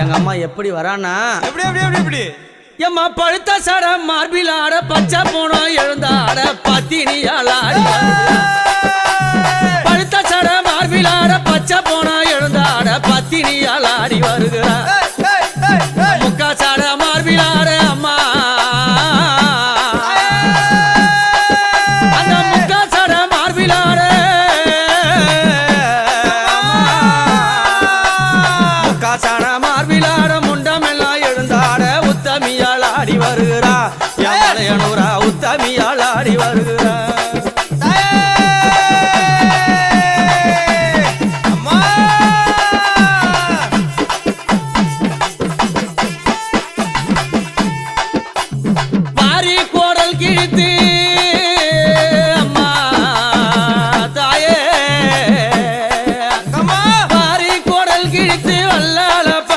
எங்க அம்மா எப்படி வரானா எப்படி எப்படி எப்படி எப்படி எம்மா பழுத்த சட மார்பில் ஆட பச்சை போனோம் எழுந்தாட பத்தினியால் ஆடி பழுத்த சட மார்பில் ஆட பச்சை போனோம் எழுந்தாட பத்தினியால் ஆடி வருகிறார் முக்கா சட மார்பில் ஆட அம்மா அந்த முக்கா சட மார்பில் ஆட முக்கா சட மார்பில் ஆட